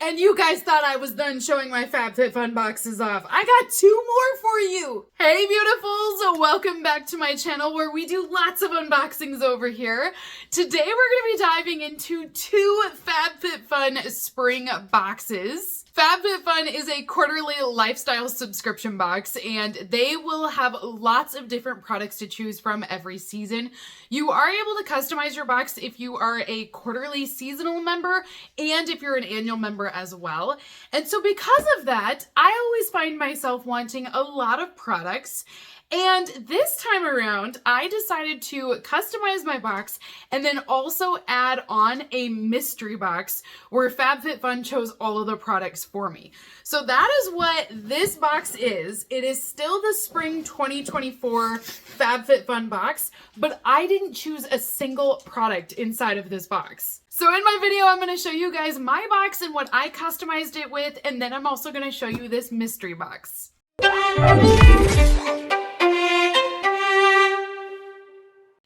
And you guys thought I was done showing my FabFitFun boxes off. I got 2 more for you. Hey beautifuls, welcome back to my channel where we do lots of unboxings over here. Today we're gonna be diving into 2 FabFitFun spring boxes. FabFitFun is a quarterly lifestyle subscription box, and they will have lots of different products to choose from every season. You are able to customize your box if you are a quarterly seasonal member and if you're an annual member as well. And so because of that, I always find myself wanting a lot of products. And this time around, I decided to customize my box and then also add on a mystery box where FabFitFun chose all of the products for me. So that is what this box is. It is still the spring 2024 FabFitFun box, but I didn't choose a single product inside of this box. So in my video, I'm going to show you guys my box and what I customized it with, and then I'm also going to show you this mystery box.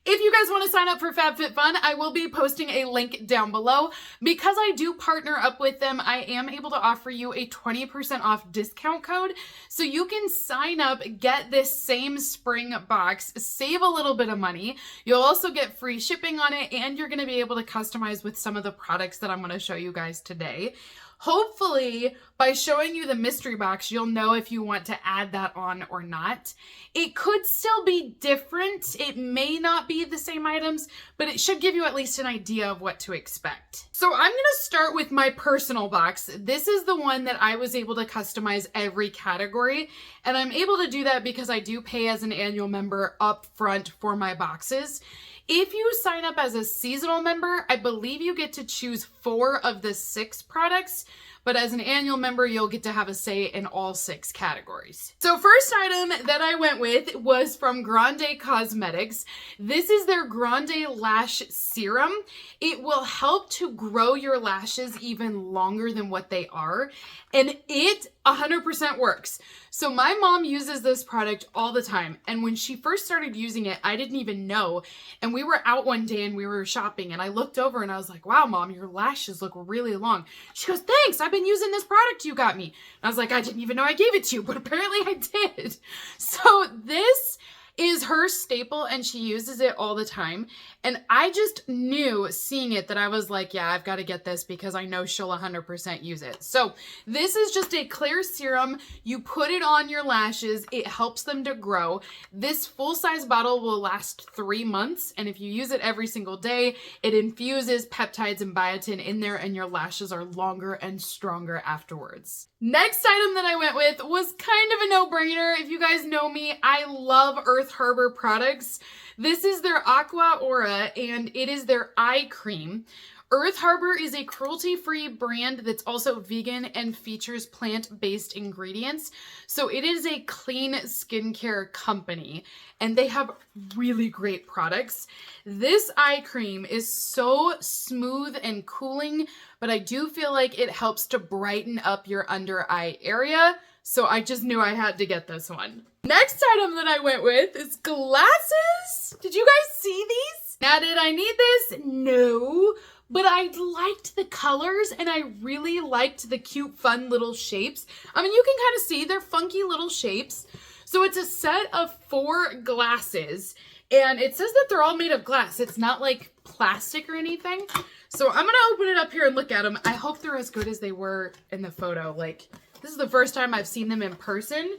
If you guys want to sign up for FabFitFun, I will be posting a link down below. Because I do partner up with them, I am able to offer you a 20% off discount code. So you can sign up, get this same spring box, save a little bit of money. You'll also get free shipping on it, and you're going to be able to customize with some of the products that I'm going to show you guys today. Hopefully, by showing you the mystery box, you'll know if you want to add that on or not. It could still be different. It may not be the same items, but it should give you at least an idea of what to expect. So I'm going to start with my personal box. This is the one that I was able to customize every category, and I'm able to do that because I do pay as an annual member up front for my boxes. If you sign up as a seasonal member, I believe you get to choose 4 of the 6 products, but as an annual member, you'll get to have a say in all 6 categories. So first item that I went with was from Grande Cosmetics. This is their Grande Lash Serum. It will help to grow your lashes even longer than what they are, and it 100% works. So my mom uses this product all the time, and when she first started using it, I didn't even know, and we were out one day and we were shopping, and I looked over and I was like, wow, Mom, your lashes look really long. She goes, thanks, I've been using this product you got me. And I was like, I didn't even know I gave it to you, but apparently I did. So this is her staple, and she uses it all the time. And I just knew, seeing it, that I was like, yeah, I've got to get this because I know she'll 100% use it. So this is just a clear serum. You put it on your lashes. It helps them to grow. This full-size bottle will last 3 months. And if you use it every single day, it infuses peptides and biotin in there, and your lashes are longer and stronger afterwards. Next item that I went with was kind of a no-brainer. If you guys know me, I love Earth Harbor products. This is their Aqua Aura, and it is their eye cream. Earth Harbor is a cruelty-free brand that's also vegan and features plant-based ingredients. So it is a clean skincare company, and they have really great products. This eye cream is so smooth and cooling, but I do feel like it helps to brighten up your under eye area. So I just knew I had to get this one. Next item that I went with is glasses. Did you guys see these? Now, did I need this? No. But I liked the colors, and I really liked the cute, fun little shapes. I mean, you can kind of see they're funky little shapes. So it's a set of 4 glasses, and it says that they're all made of glass. It's not like plastic or anything. So I'm gonna open it up here and look at them. I hope they're as good as they were in the photo. Like, this is the first time I've seen them in person.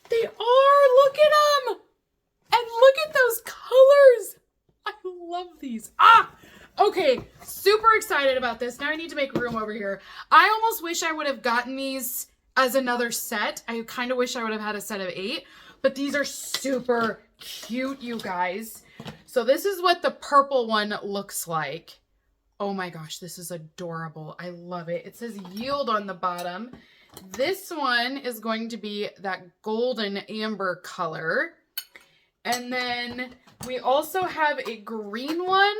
They are! Look at them! And look at those colors! I love these. Okay, super excited about this. Now I need to make room over here. I almost wish I would have gotten these as another set. I kind of wish I would have had a set of 8, but these are super cute, you guys. So this is what the purple one looks like. Oh my gosh, this is adorable. I love it. It says yield on the bottom. This one is going to be that golden amber color. And then we also have a green one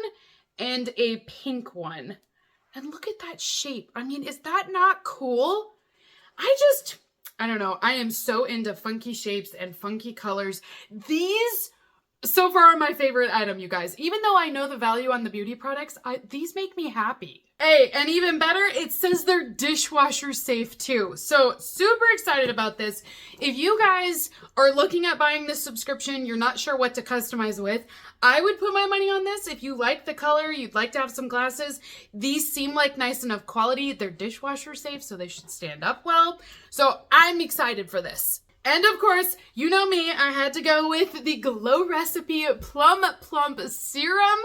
and a pink one. And look at that shape. I mean, is that not cool? I don't know. I am so into funky shapes and funky colors. These so far are my favorite item, you guys. Even though I know the value on the beauty products, these make me happy. Hey, and even better, it says they're dishwasher safe too. So super excited about this. If you guys are looking at buying this subscription, you're not sure what to customize with, I would put my money on this. If you like the color, you'd like to have some glasses, these seem like nice enough quality. They're dishwasher safe, so they should stand up well. So I'm excited for this. And of course, you know me, I had to go with the Glow Recipe Plum Plump Serum.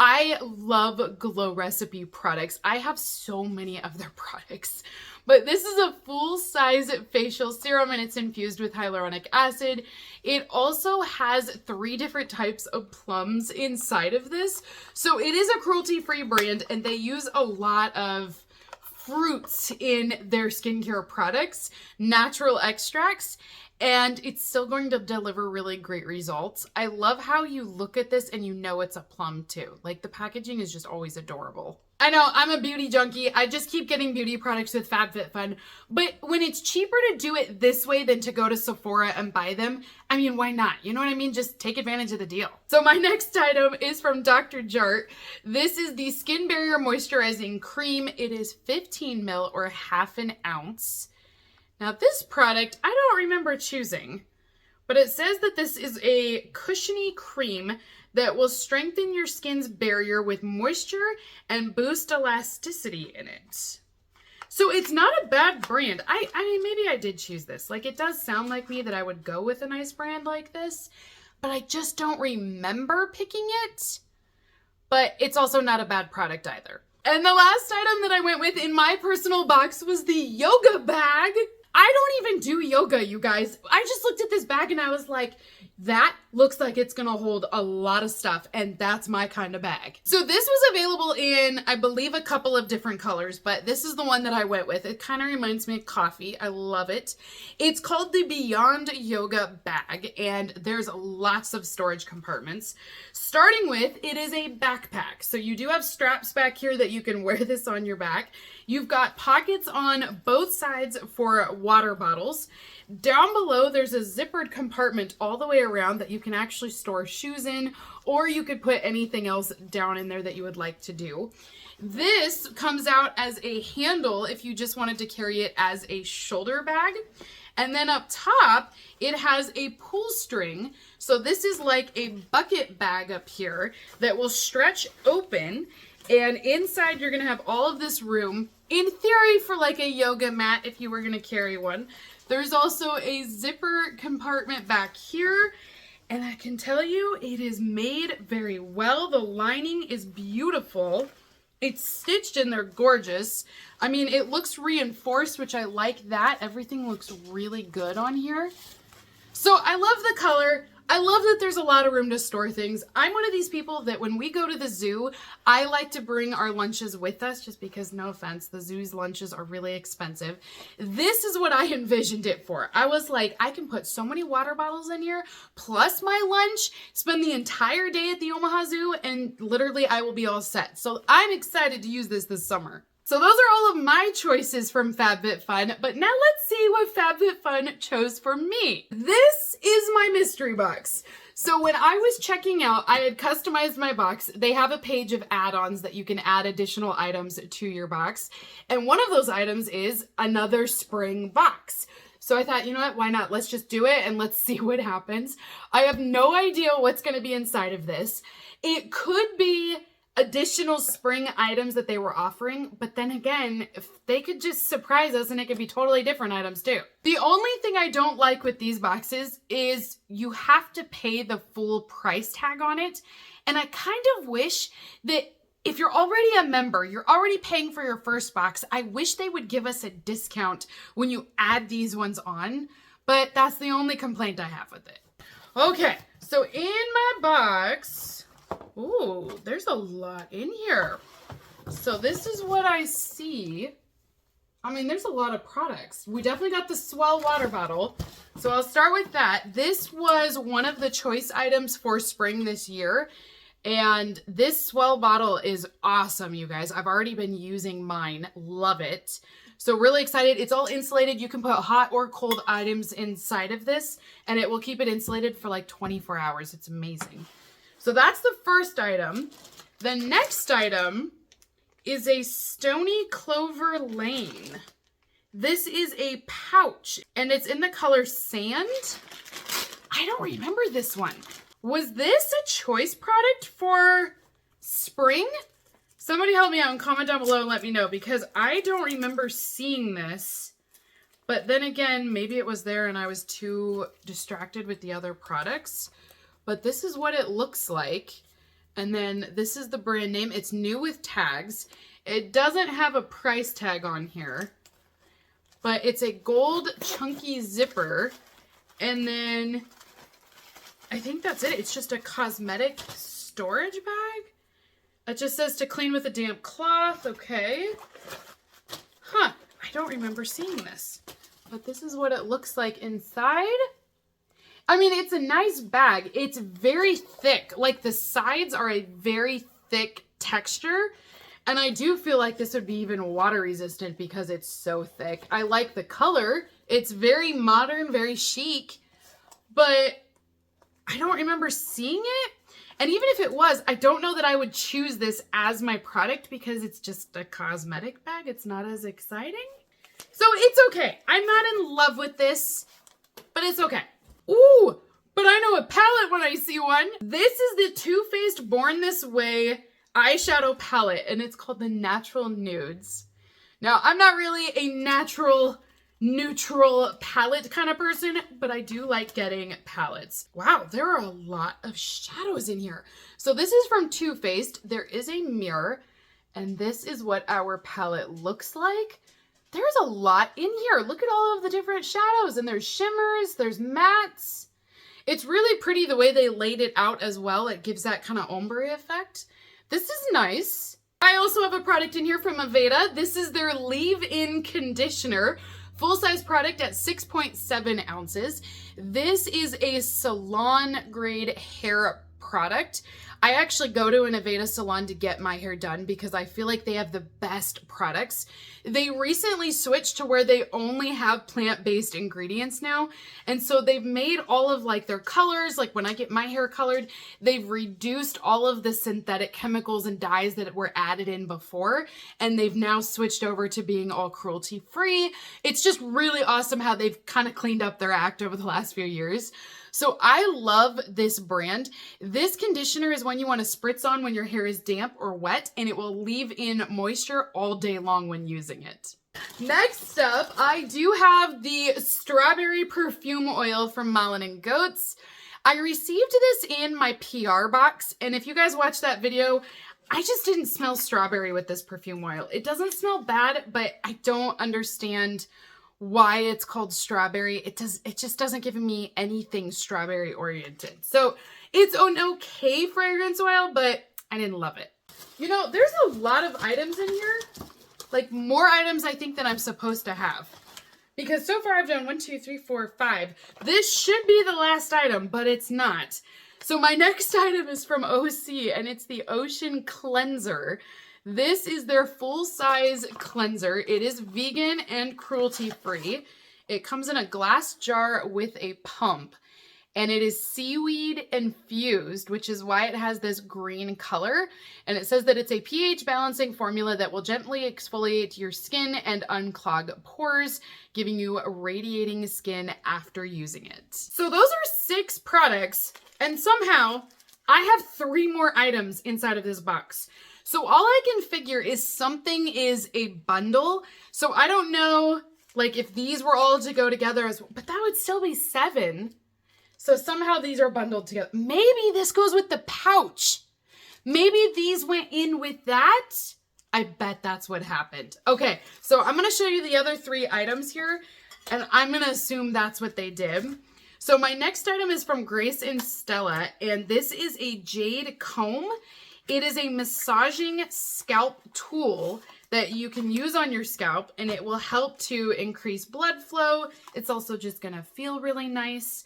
I love Glow Recipe products. I have so many of their products, but this is a full-size facial serum and it's infused with hyaluronic acid. It also has 3 different types of plums inside of this. So it is a cruelty-free brand and they use a lot of fruits in their skincare products, natural extracts, and it's still going to deliver really great results. I love how you look at this and you know it's a plum too. Like the packaging is just always adorable. I know I'm a beauty junkie. I just keep getting beauty products with FabFitFun, but when it's cheaper to do it this way than to go to Sephora and buy them, I mean, why not? You know what I mean? Just take advantage of the deal. So my next item is from Dr. Jart. This is the Skin Barrier Moisturizing Cream. It is 15 ml or half an ounce. Now this product, I don't remember choosing, but it says that this is a cushiony cream that will strengthen your skin's barrier with moisture and boost elasticity in it. So it's not a bad brand. I mean, maybe I did choose this. Like it does sound like me that I would go with a nice brand like this, but I just don't remember picking it. But it's also not a bad product either. And the last item that I went with in my personal box was the yoga bag. I don't even do yoga, you guys. I just looked at this bag and I was like, that looks like it's gonna hold a lot of stuff, and that's my kind of bag. So this was available in, I believe, a couple of different colors, but this is the one that I went with. It kind of reminds me of coffee. I love it. It's called the Beyond Yoga Bag, and there's lots of storage compartments. Starting with, it is a backpack. So you do have straps back here that you can wear this on your back. You've got pockets on both sides for water bottles. Down below, there's a zippered compartment all the way around that you can actually store shoes in, or you could put anything else down in there that you would like to do. This comes out as a handle if you just wanted to carry it as a shoulder bag. And then up top, it has a pull string. So this is like a bucket bag up here that will stretch open. And inside, you're going to have all of this room, in theory, for like a yoga mat if you were going to carry one. There's also a zipper compartment back here, and I can tell you it is made very well. The lining is beautiful. It's stitched and they're gorgeous. I mean, it looks reinforced, which I like that. Everything looks really good on here. So I love the color. I love that there's a lot of room to store things. I'm one of these people that when we go to the zoo, I like to bring our lunches with us just because, no offense, the zoo's lunches are really expensive. This is what I envisioned it for. I was like, I can put so many water bottles in here, plus my lunch, spend the entire day at the Omaha Zoo, and literally I will be all set. So I'm excited to use this summer. So those are all of my choices from FabFitFun, but now let's see what FabFitFun chose for me. This is my mystery box. So when I was checking out, I had customized my box. They have a page of add-ons that you can add additional items to your box. And one of those items is another spring box. So I thought, you know what, why not? Let's just do it and let's see what happens. I have no idea what's gonna be inside of this. It could be additional spring items that they were offering, but then again, if they could just surprise us and it could be totally different items too. The only thing I don't like with these boxes is you have to pay the full price tag on it, and I kind of wish that if you're already a member, you're already paying for your first box, I wish they would give us a discount when you add these ones on, but that's the only complaint I have with it. Okay, so in my box, ooh, there's a lot in here. So this is what I see. I mean, there's a lot of products. We definitely got the Swell water bottle. So I'll start with that. This was one of the choice items for spring this year. And this Swell bottle is awesome, you guys. I've already been using mine. Love it. So really excited. It's all insulated. You can put hot or cold items inside of this, and it will keep it insulated for like 24 hours. It's amazing. So that's the first item. The next item is a Stony Clover Lane. This is a pouch, and it's in the color Sand. I don't remember this one. Was this a choice product for spring? Somebody help me out and comment down below and let me know, because I don't remember seeing this. But then again, maybe it was there and I was too distracted with the other products. But this is what it looks like. And then this is the brand name. It's new with tags. It doesn't have a price tag on here, but it's a gold chunky zipper. And then I think that's it. It's just a cosmetic storage bag. It just says to clean with a damp cloth. Okay. Huh. I don't remember seeing this, but this is what it looks like inside. I mean, it's a nice bag. It's very thick. Like, the sides are a very thick texture. And I do feel like this would be even water resistant because it's so thick. I like the color. It's very modern, very chic, but I don't remember seeing it. And even if it was, I don't know that I would choose this as my product because it's just a cosmetic bag. It's not as exciting. So it's okay. I'm not in love with this, but it's okay. Ooh, but I know a palette when I see one. This is the Too Faced Born This Way eyeshadow palette, and it's called the Natural Nudes. Now, I'm not really a natural, neutral palette kind of person, but I do like getting palettes. Wow, there are a lot of shadows in here. So this is from Too Faced. There is a mirror, and this is what our palette looks like. There's a lot in here. Look at all of the different shadows, and there's shimmers, there's mattes. It's really pretty the way they laid it out as well. It gives that kind of ombre effect. This is nice. I also have a product in here from Aveda. This is their leave-in conditioner, full-size product at 6.7 ounces. This is a salon-grade hair product. I actually go to an Aveda salon to get my hair done because I feel like they have the best products. They recently switched to where they only have plant-based ingredients now. And so they've made all of like their colors, like when I get my hair colored, they've reduced all of the synthetic chemicals and dyes that were added in before. And they've now switched over to being all cruelty-free. It's just really awesome how they've kind of cleaned up their act over the last few years. So I love this brand. This conditioner is one you want to spritz on when your hair is damp or wet, and it will leave in moisture all day long when using it. Next up, I do have the strawberry perfume oil from Malin & Goetz. I received this in my PR box, and if you guys watched that video, I just didn't smell strawberry with this perfume oil. It doesn't smell bad, but I don't understand why it's called strawberry. It just doesn't give me anything strawberry oriented. So it's an okay fragrance oil, but I didn't love it. You know, there's a lot of items in here, like more items I think than I'm supposed to have. Because so far I've done 1, 2, 3, 4, 5. This should be the last item, but it's not. So my next item is from OC, and it's the Ocean Cleanser. This is their full-size cleanser. It is vegan and cruelty-free. It comes in a glass jar with a pump, and it is seaweed infused, which is why it has this green color. And it says that it's a pH balancing formula that will gently exfoliate your skin and unclog pores, giving you radiating skin after using it. So those are 6 products, and somehow I have 3 more items inside of this box. So all I can figure is something is a bundle. So I don't know, like, if these were all to go together as well, but that would still be 7. So somehow these are bundled together. Maybe this goes with the pouch. Maybe these went in with that. I bet that's what happened. Okay, so I'm gonna show you the other 3 items here, and I'm gonna assume that's what they did. So my next item is from Grace and Stella, and this is a Jade Comb. It is a massaging scalp tool that you can use on your scalp, and it will help to increase blood flow. It's also just gonna feel really nice,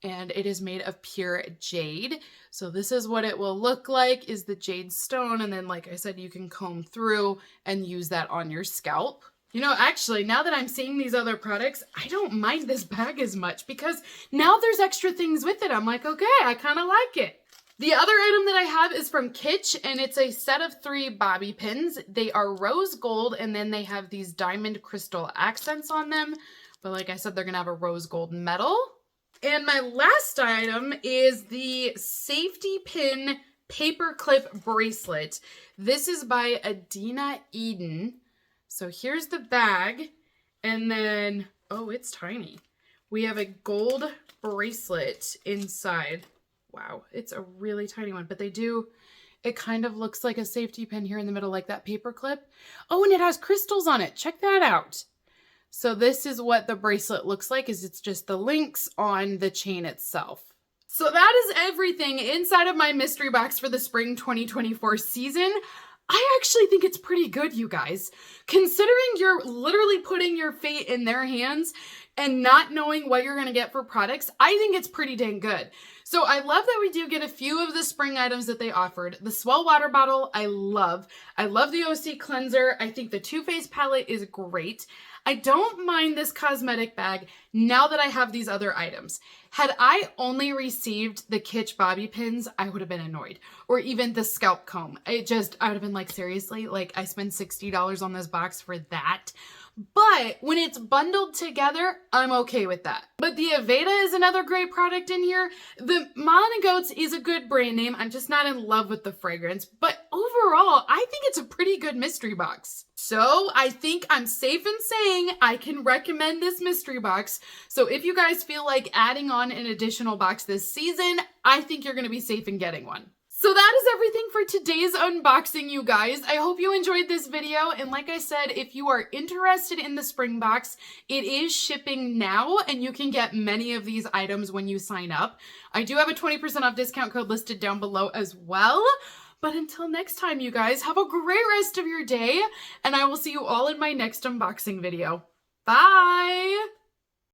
and it is made of pure jade. So this is what it will look like, is the jade stone, and then like I said, you can comb through and use that on your scalp. You know, actually, now that I'm seeing these other products, I don't mind this bag as much because now there's extra things with it. I'm like, okay, I kind of like it. The other item that I have is from Kitch, and it's a set of 3 bobby pins. They are rose gold, and then they have these diamond crystal accents on them. But like I said, they're going to have a rose gold metal. And my last item is the safety pin paperclip bracelet. This is by Adina Eden. So here's the bag, and then, oh, it's tiny. We have a gold bracelet inside. Wow, it's a really tiny one, but it kind of looks like a safety pin here in the middle, like that paper clip. Oh, and it has crystals on it. Check that out. So this is what the bracelet looks like, is it's just the links on the chain itself. So that is everything inside of my mystery box for the spring 2024 season. I actually think it's pretty good, you guys. Considering you're literally putting your fate in their hands and not knowing what you're going to get for products, I think it's pretty dang good. So I love that we do get a few of the spring items that they offered. The Swell water bottle, I love. I love the OC cleanser. I think the Too Faced palette is great. I don't mind this cosmetic bag now that I have these other items. Had I only received the Kitch bobby pins, I would have been annoyed. Or even the scalp comb. I would have been like, seriously? Like, I spent $60 on this box for that? But when it's bundled together, I'm okay with that. But the Aveda is another great product in here. The Malin Goats is a good brand name. I'm just not in love with the fragrance. But overall, I think it's a pretty good mystery box. So I think I'm safe in saying I can recommend this mystery box. So if you guys feel like adding on an additional box this season, I think you're going to be safe in getting one. So that is everything for today's unboxing, you guys. I hope you enjoyed this video. And like I said, if you are interested in the spring box, it is shipping now and you can get many of these items when you sign up. I do have a 20% off discount code listed down below as well. But until next time, you guys, have a great rest of your day. And I will see you all in my next unboxing video. Bye!